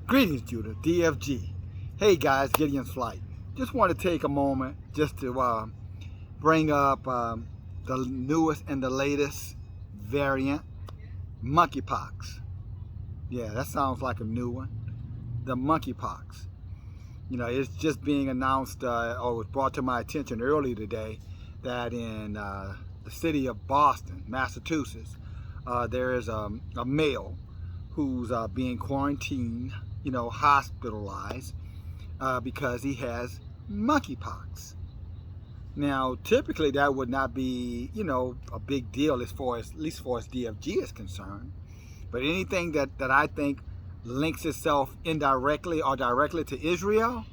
Greetings, Judah, DFG. Hey guys, Gideon's Flight. Just want to take a moment just to bring up the newest and the latest variant, monkeypox. Yeah, that sounds like a new one. The monkeypox. You know, it's just being announced or was brought to my attention earlier today that in the city of Boston, Massachusetts, there is a male who's being quarantined, hospitalized because he has monkeypox. Now, typically that would not be, a big deal as least as far as DFG is concerned. But anything that I think links itself indirectly or directly to Israel,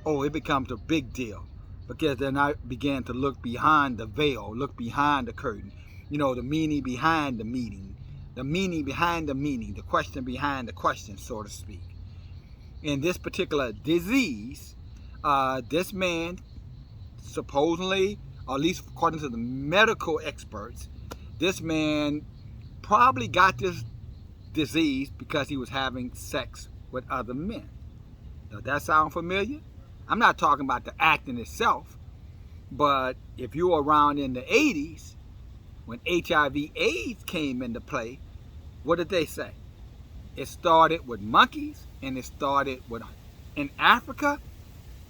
it becomes a big deal. Because then I began to look behind the veil, look behind the curtain. The meaning behind the meaning. The meaning behind the meaning, the question behind the question, so to speak. In this particular disease, this man supposedly, or at least according to the medical experts, this man probably got this disease because he was having sex with other men. Does that sound familiar? I'm not talking about the act in itself, but if you were around in the 80s, when HIV/AIDS came into play, what did they say? It started with monkeys, and it started in Africa.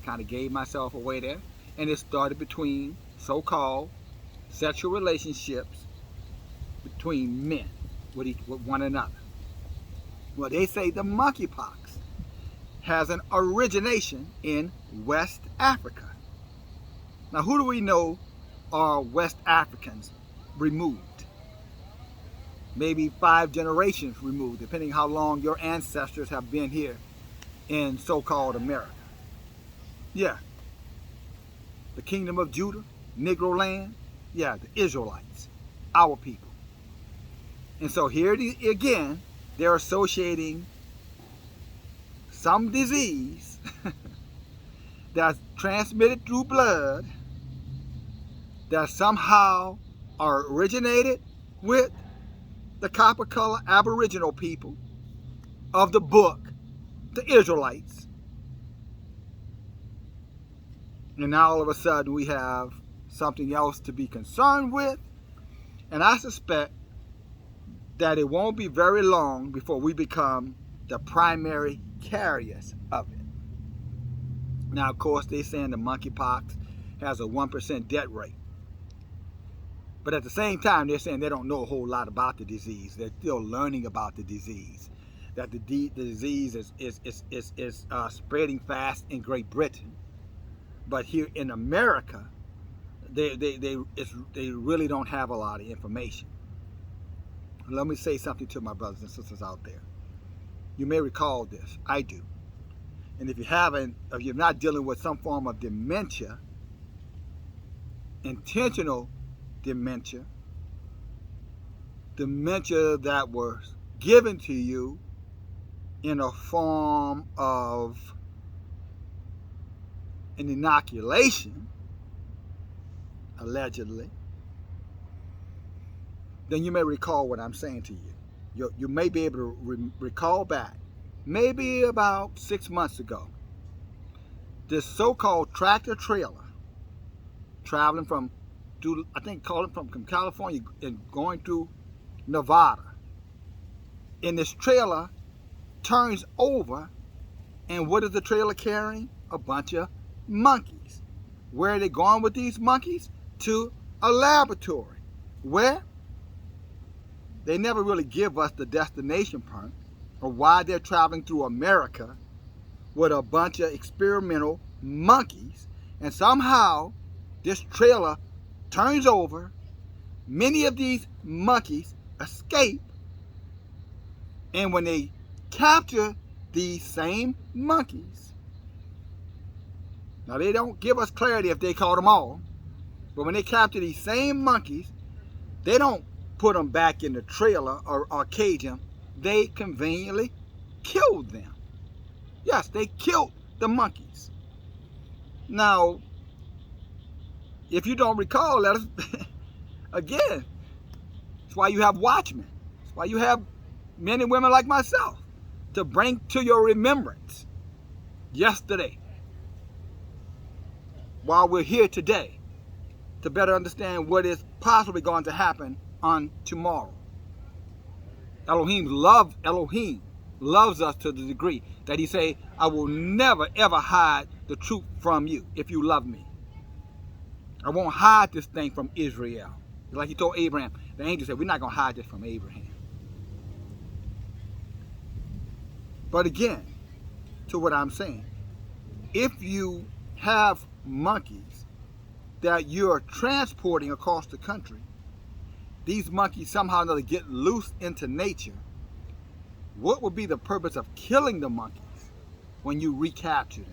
Kind of gave myself away there. And it started between so-called sexual relationships between men with one another. Well, they say the monkeypox has an origination in West Africa. Now, who do we know are West Africans removed? Maybe 5 generations removed, depending how long your ancestors have been here in so-called America. Yeah. The kingdom of Judah, Negro land, yeah, the Israelites, our people. And so here again, they're associating some disease that's transmitted through blood that somehow are originated with the copper color Aboriginal people of the book, the Israelites. And now all of a sudden we have something else to be concerned with. And I suspect that it won't be very long before we become the primary carriers of it. Now, of course, they're saying the monkeypox has a 1% death rate. But at the same time, they're saying they don't know a whole lot about the disease. They're still learning about the disease. That the disease is spreading fast in Great Britain. But here in America, they really don't have a lot of information. Let me say something to my brothers and sisters out there. You may recall this. I do. And if you're not dealing with some form of dementia, intentional dementia that was given to you in a form of an inoculation, allegedly, then you may recall what I'm saying to you. You may be able to recall back, maybe about 6 months ago, this so-called tractor trailer traveling from California and going through Nevada. And this trailer turns over, and what is the trailer carrying? A bunch of monkeys. Where are they going with these monkeys? To a laboratory. Where? They never really give us the destination point or why they're traveling through America with a bunch of experimental monkeys, and somehow this trailer turns over, many of these monkeys escape, and when they capture these same monkeys, now they don't give us clarity if they caught them all, but when they capture these same monkeys, they don't put them back in the trailer or cage them. They conveniently killed them. Yes, they killed the monkeys. Now, if you don't recall, let us again, it's why you have watchmen. It's why you have men and women like myself to bring to your remembrance yesterday while we're here today to better understand what is possibly going to happen on tomorrow. Elohim loves us to the degree that he say, I will never ever hide the truth from you if you love me. I won't hide this thing from Israel. Like he told Abraham, the angel said, we're not going to hide this from Abraham. But again, to what I'm saying, if you have monkeys that you're transporting across the country, these monkeys somehow or another get loose into nature, what would be the purpose of killing the monkeys when you recapture them?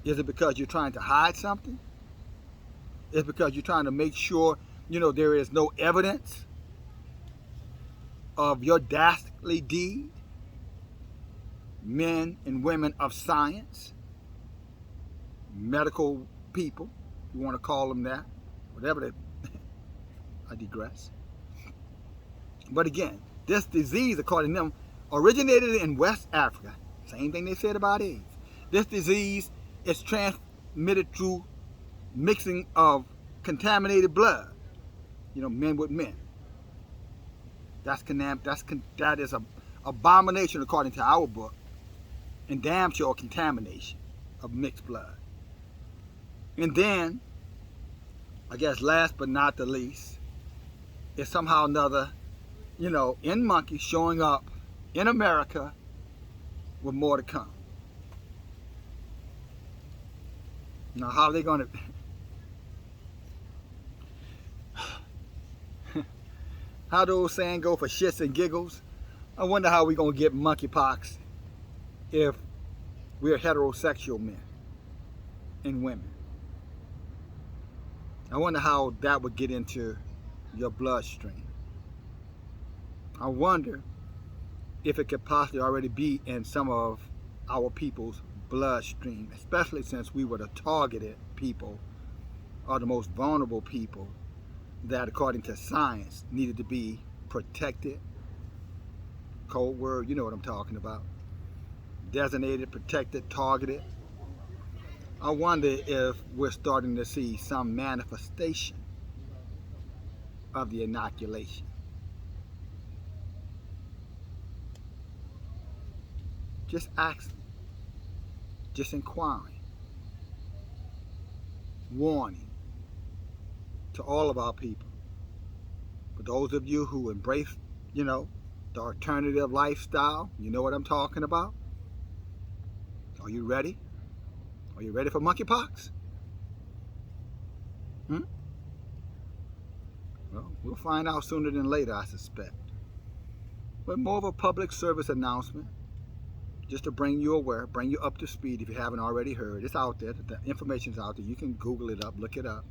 Is it because you're trying to hide something? Is it because you're trying to make sure, there is no evidence of your dastardly deed? Men and women of science, medical people, you want to call them that, whatever they, I digress. But again, this disease, according to them, originated in West Africa. Same thing they said about AIDS. This disease is transmitted through mixing of contaminated blood, men with men. That is an abomination according to our book, and damn sure contamination of mixed blood. And then, I guess last but not the least, is somehow or another, in monkeys showing up in America with more to come. Now, how are they going to... How the old saying go, for shits and giggles? I wonder how we're going to get monkeypox if we're heterosexual men and women. I wonder how that would get into your bloodstream. I wonder if it could possibly already be in some of our people's bloodstream, especially since we were the targeted people, or the most vulnerable people that, according to science, needed to be protected. Code word, you know what I'm talking about. Designated, protected, targeted. I wonder if we're starting to see some manifestation of the inoculation. Just asking, just inquiring, warning to all of our people. For those of you who embrace, the alternative lifestyle, you know what I'm talking about. Are you ready? Are you ready for monkeypox? Well, we'll find out sooner than later, I suspect. But more of a public service announcement, just to bring you aware, bring you up to speed if you haven't already heard. It's out there. The information's out there. You can Google it up, look it up.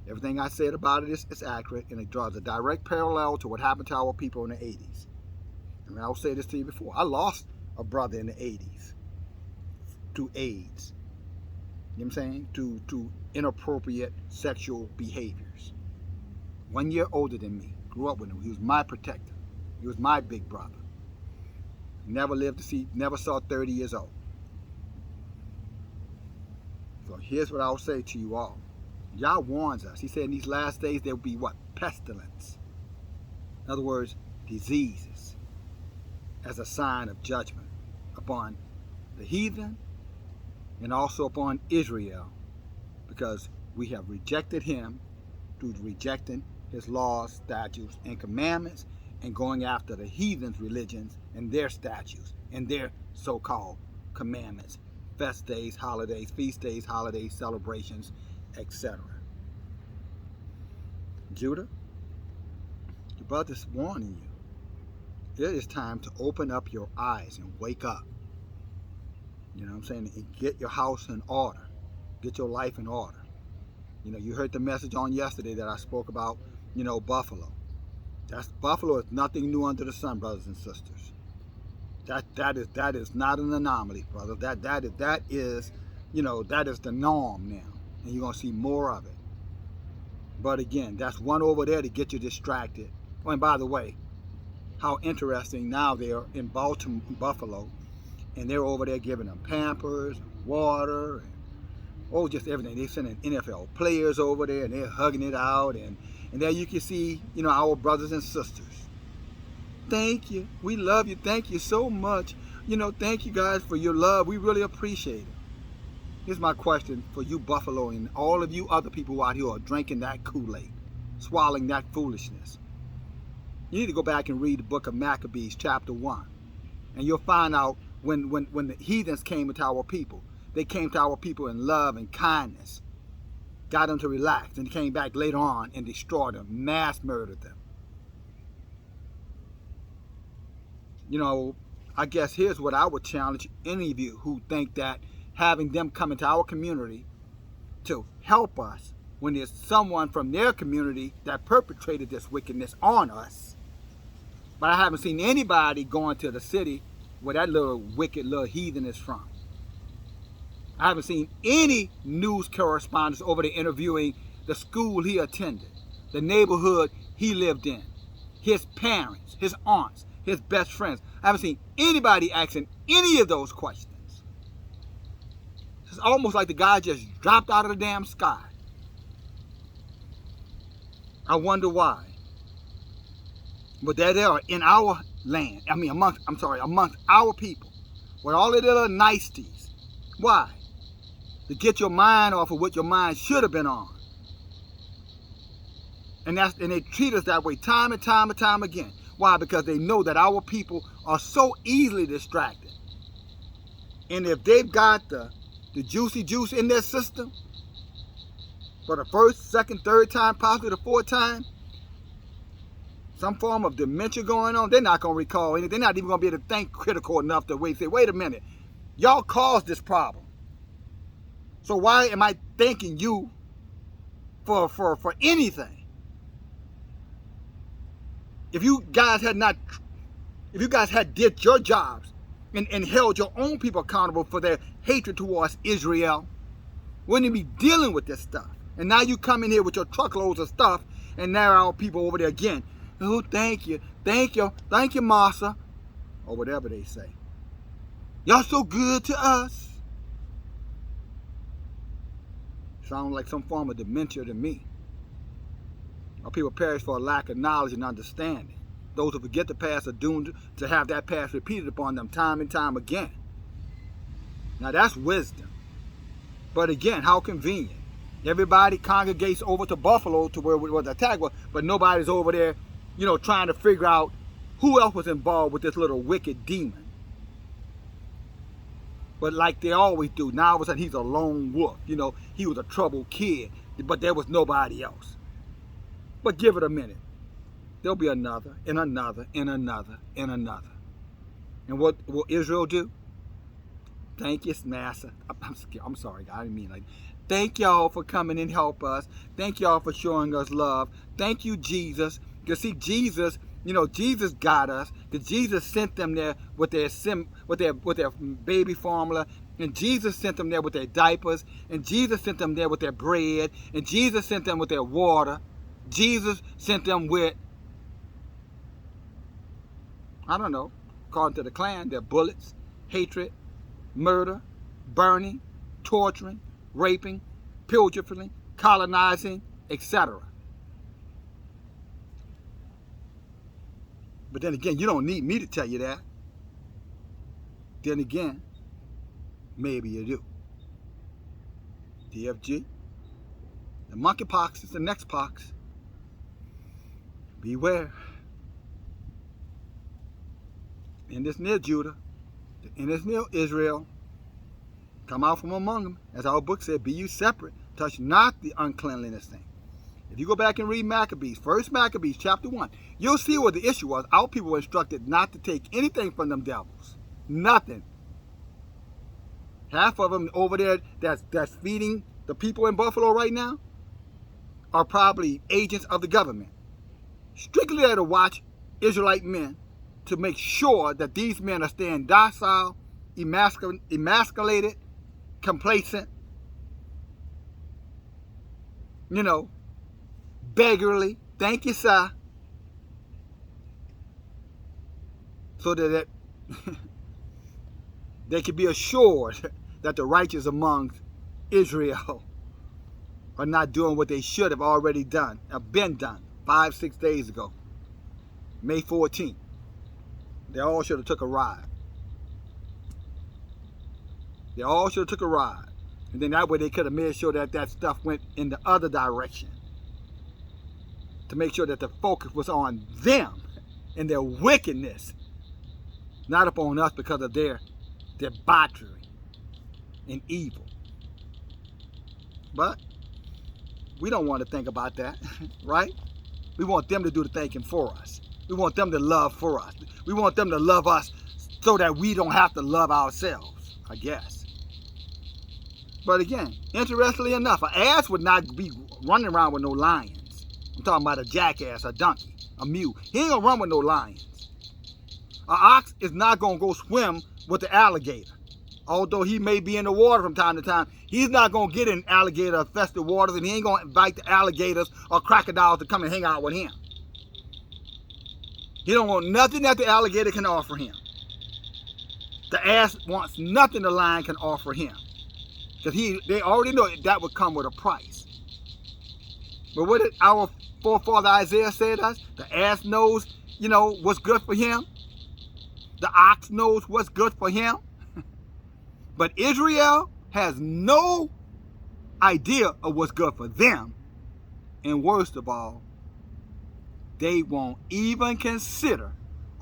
Everything I said about it is accurate, and it draws a direct parallel to what happened to our people in the 80s. I mean, I'll say this to you before. I lost a brother in the 80s to AIDS. You know what I'm saying? To inappropriate sexual behaviors. 1 year older than me. Grew up with him. He was my protector. He was my big brother. Never saw 30 years old. So here's what I'll say to you all. Yah warns us. He said in these last days there will be what? Pestilence. In other words, diseases as a sign of judgment upon the heathen and also upon Israel, because we have rejected him through rejecting his laws, statutes, and commandments, and going after the heathens' religions and their statutes and their so-called commandments, fest days, holidays, feast days, holidays, celebrations, etc. Judah, the brother's warning you. It is time to open up your eyes and wake up. You know what I'm saying? And get your house in order. Get your life in order. You heard the message on yesterday that I spoke about, Buffalo. Buffalo is nothing new under the sun, brothers and sisters. That is not an anomaly, brother. That is the norm now. And you're gonna see more of it. But again, that's one over there to get you distracted. Oh, and by the way, how interesting now they're in Baltimore, Buffalo, and they're over there giving them Pampers, water, and, oh, just everything. They're sending NFL players over there, and they're hugging it out, and there you can see, you know, our brothers and sisters. Thank you. We love you. Thank you so much. You know, thank you guys for your love. We really appreciate it. Here's my question for you, Buffalo, and all of you other people out here who are drinking that Kool-Aid, swallowing that foolishness. You need to go back and read the book of Maccabees, chapter 1. And you'll find out when the heathens came into our people, they came to our people in love and kindness, got them to relax, and came back later on and destroyed them, mass murdered them. You know, I guess here's what I would challenge any of you who think that having them come into our community to help us when there's someone from their community that perpetrated this wickedness on us. But I haven't seen anybody going to the city where that little wicked little heathen is from. I haven't seen any news correspondents over there interviewing the school he attended, the neighborhood he lived in, his parents, his aunts, his best friends. I haven't seen anybody asking any of those questions. It's almost like the guy just dropped out of the damn sky. I wonder why. But there they are in our land. I mean, amongst our people, with all of the little niceties. Why? To get your mind off of what your mind should have been on. And they treat us that way time and time and time again. Why? Because they know that our people are so easily distracted. And if they've got the juicy juice in their system for the first, second, third time, possibly the fourth time, some form of dementia going on, they're not going to recall anything. They're not even going to be able to think critical enough to say, wait a minute, y'all caused this problem. So why am I thanking you for anything? If you guys had did your jobs and held your own people accountable for their hatred towards Israel, wouldn't you be dealing with this stuff? And now you come in here with your truckloads of stuff, and now our people over there again. Oh, thank you, Massa, or whatever they say. Y'all so good to us. Sounds like some form of dementia to me. Our people perish for a lack of knowledge and understanding. Those who forget the past are doomed to have that past repeated upon them time and time again. Now that's wisdom. But again, how convenient. Everybody congregates over to Buffalo to where the attack was, but nobody's over there, you know, trying to figure out who else was involved with this little wicked demon. But like they always do, now all of a sudden he's a lone wolf. You know, he was a troubled kid, but there was nobody else. But give it a minute. There'll be another, and another, and another, and another. And what will Israel do? Thank you, Massa. I'm sorry, God, I didn't mean like. Thank y'all for coming and help us. Thank y'all for showing us love. Thank you, Jesus. Because see, Jesus, you know, Jesus got us. Because Jesus sent them there with their baby formula. And Jesus sent them there with their diapers. And Jesus sent them there with their bread. And Jesus sent them with their water. Jesus sent them with, I don't know, according to the Klan, their bullets, hatred, murder, burning, torturing, raping, pilfering, colonizing, etc. But then again, you don't need me to tell you that. Then again, maybe you do. DFG, the monkeypox is the next pox. Beware. In this near Judah, in this near Israel, come out from among them. As our book said, be you separate, touch not the uncleanliness thing. If you go back and read Maccabees, first Maccabees chapter 1, you'll see what the issue was. Our people were instructed not to take anything from them devils. Nothing. Half of them over there that's feeding the people in Buffalo right now are probably agents of the government. Strictly there to watch Israelite men to make sure that these men are staying docile, emasculated, complacent, you know, beggarly. Thank you, sir. so that they can be assured that the righteous among Israel are not doing what they should have already done, have been done 5-6 days ago, May 14th. They all should have took a ride. They all should have took a ride. And then that way they could have made sure that that stuff went in the other direction, to make sure that the focus was on them and their wickedness, not upon us because of their debauchery and evil. But we don't want to think about that, right? We want them to do the thinking for us. We want them to love for us. We want them to love us so that we don't have to love ourselves, I guess. But again, interestingly enough, an ass would not be running around with no lions. I'm talking about a jackass, a donkey, a mule. He ain't gonna run with no lions. An ox is not gonna go swim with the alligator. Although he may be in the water from time to time, he's not gonna get in alligator-infested waters, and he ain't gonna invite the alligators or crocodiles to come and hang out with him. He don't want nothing that the alligator can offer him. The ass wants nothing the lion can offer him. Because they already know that would come with a price. But what did our forefather Isaiah say to us? The ass knows, what's good for him. The ox knows what's good for him. But Israel has no idea of what's good for them. And worst of all, they won't even consider,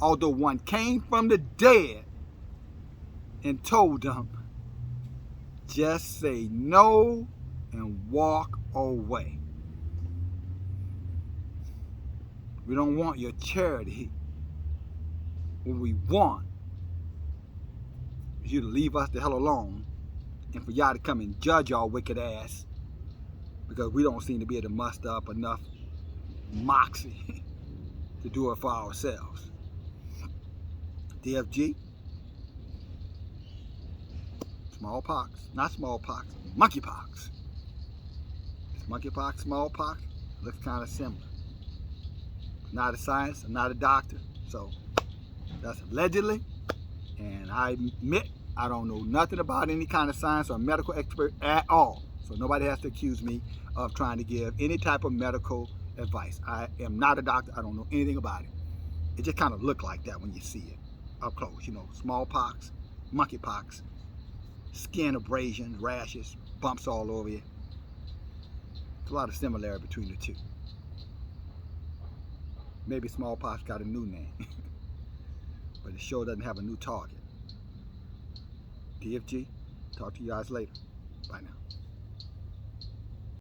although one came from the dead and told them, just say no and walk away. We don't want your charity. What we want is you to leave us the hell alone and for y'all to come and judge our wicked ass, because we don't seem to be able to muster up enough moxie to do it for ourselves. DFG. Smallpox, not smallpox, monkeypox. Monkeypox, smallpox, looks kind of similar. Not a science, I'm not a doctor, so that's allegedly. And I admit I don't know nothing about any kind of science or medical expert at all. So nobody has to accuse me of trying to give any type of medical advice. I am not a doctor, I don't know anything about it. It just kind of looked like that when you see it up close, smallpox, monkeypox. Skin abrasions, rashes, bumps all over you. There's a lot of similarity between the two. Maybe smallpox got a new name, but it sure doesn't have a new target. DFG, talk to you guys later. Bye now.